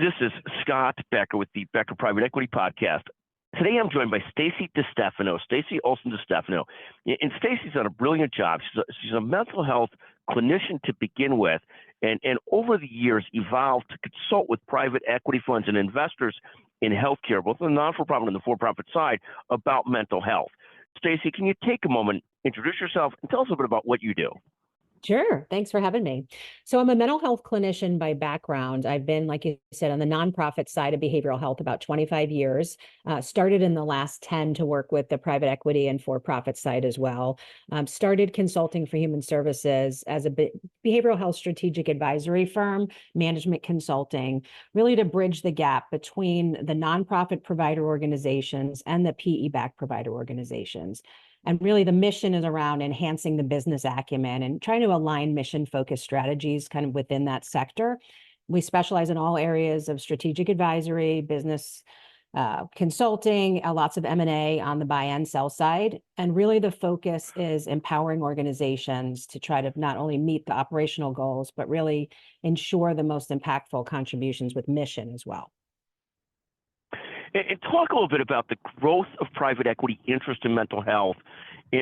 This is Scott Becker with the Becker Private Equity Podcast. Today I'm joined by Stacy DiStefano, Stacy DiStefano. And Stacy's done a brilliant job. She's a mental health clinician to begin with, and over the years evolved to consult with private equity funds and investors in healthcare, both on the non-for-profit and the for-profit side, about mental health. Stacy, can you take a moment, introduce yourself, and tell us a bit about what you do? Sure. Thanks for having me. So I'm a mental health clinician by background. I've been, like you said, on the nonprofit side of behavioral health about 25 years, started in the last 10 to work with the private equity and for-profit side as well. Started consulting for human services as a behavioral health strategic advisory firm, management consulting, really to bridge the gap between the nonprofit provider organizations and the PE-backed provider organizations. And really the mission is around enhancing the business acumen and trying to align mission-focused strategies kind of within that sector. We specialize in all areas of strategic advisory, business consulting, lots of M&A on the buy and sell side. And really the focus is empowering organizations to try to not only meet the operational goals, but really ensure the most impactful contributions with mission as well. And talk a little bit about the growth of private equity interest in mental health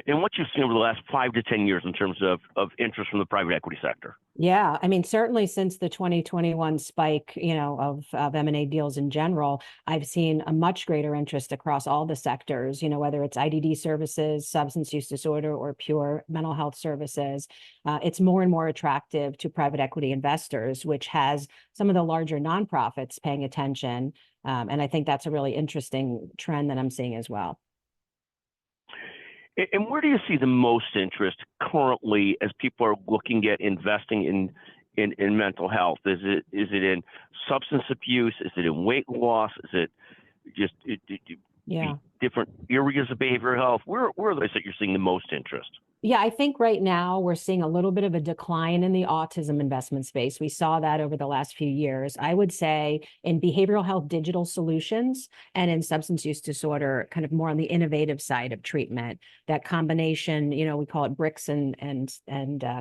and what you've seen over the last 5 to 10 years in terms of interest from the private equity sector. Yeah, I mean, certainly since the 2021 spike, of M&A deals in general, I've seen a much greater interest across all the sectors, whether it's IDD services, substance use disorder, or pure mental health services. It's more and more attractive to private equity investors, which has some of the larger nonprofits paying attention. And I think that's a really interesting trend that I'm seeing as well. And where do you see the most interest currently as people are looking at investing in mental health? Is it in substance abuse? Is it in weight loss? Is it just different areas of behavioral health? Where are those that you're seeing the most interest? Yeah, I think right now we're seeing a little bit of a decline in the autism investment space. We saw that over the last few years. I would say in behavioral health digital solutions and in substance use disorder, kind of more on the innovative side of treatment, that combination, we call it bricks and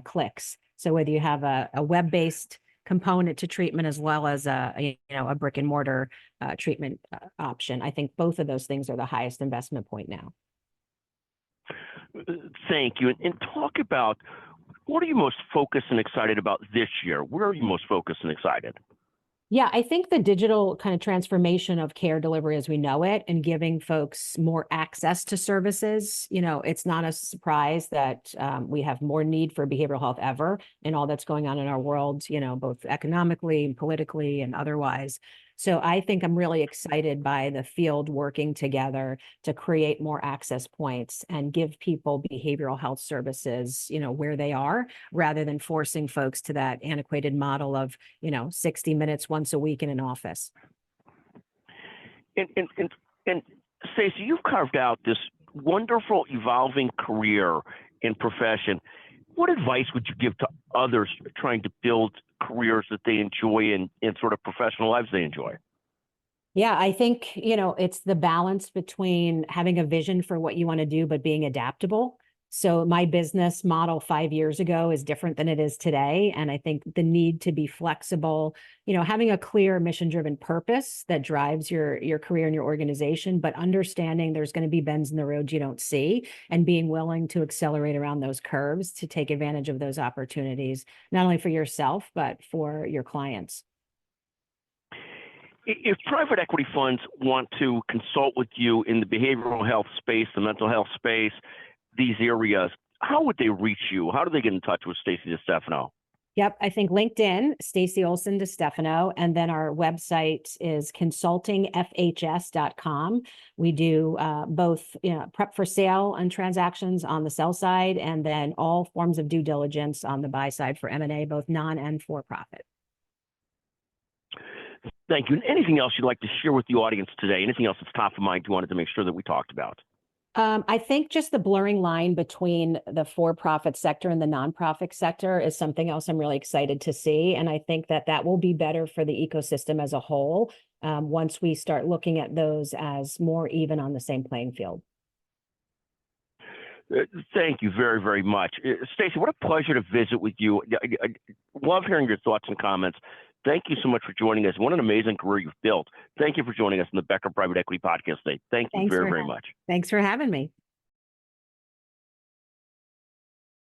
clicks. So whether you have a web-based component to treatment as well as a brick and mortar treatment option, I think both of those things are the highest investment point now. Thank you. And talk about, what are you most focused and excited about this year? Where are you most focused and excited? Yeah, I think the digital kind of transformation of care delivery as we know it and giving folks more access to services, it's not a surprise that we have more need for behavioral health ever and all that's going on in our world, both economically and politically and otherwise. So I think I'm really excited by the field working together to create more access points and give people behavioral health services, where they are, rather than forcing folks to that antiquated model of, 60 minutes once a week in an office. And Stacy, you've carved out this wonderful evolving career and profession. What advice would you give to others trying to build careers that they enjoy and sort of professional lives they enjoy? Yeah, I think, it's the balance between having a vision for what you want to do, but being adaptable. So my business model 5 years ago is different than it is today. And I think the need to be flexible, having a clear mission-driven purpose that drives your career and your organization, but understanding there's going to be bends in the road you don't see and being willing to accelerate around those curves to take advantage of those opportunities, not only for yourself, but for your clients. If private equity funds want to consult with you in the behavioral health space, the mental health space, these areas, how would they reach you? How do they get in touch with Stacy DiStefano? Yep, I think LinkedIn, Stacy DiStefano, and then our website is consultingfhs.com. We do both prep for sale and transactions on the sell side, and then all forms of due diligence on the buy side for M&A, both non and for profit. Thank you. And anything else you'd like to share with the audience today? Anything else that's top of mind you wanted to make sure that we talked about? I think just the blurring line between the for-profit sector and the nonprofit sector is something else I'm really excited to see. And I think that will be better for the ecosystem as a whole once we start looking at those as more even on the same playing field. Thank you very, very much. Stacy, what a pleasure to visit with you. I love hearing your thoughts and comments. Thank you so much for joining us. What an amazing career you've built. Thank you for joining us in the Becker Private Equity Podcast today. Thank you very, very much. Thanks for having me.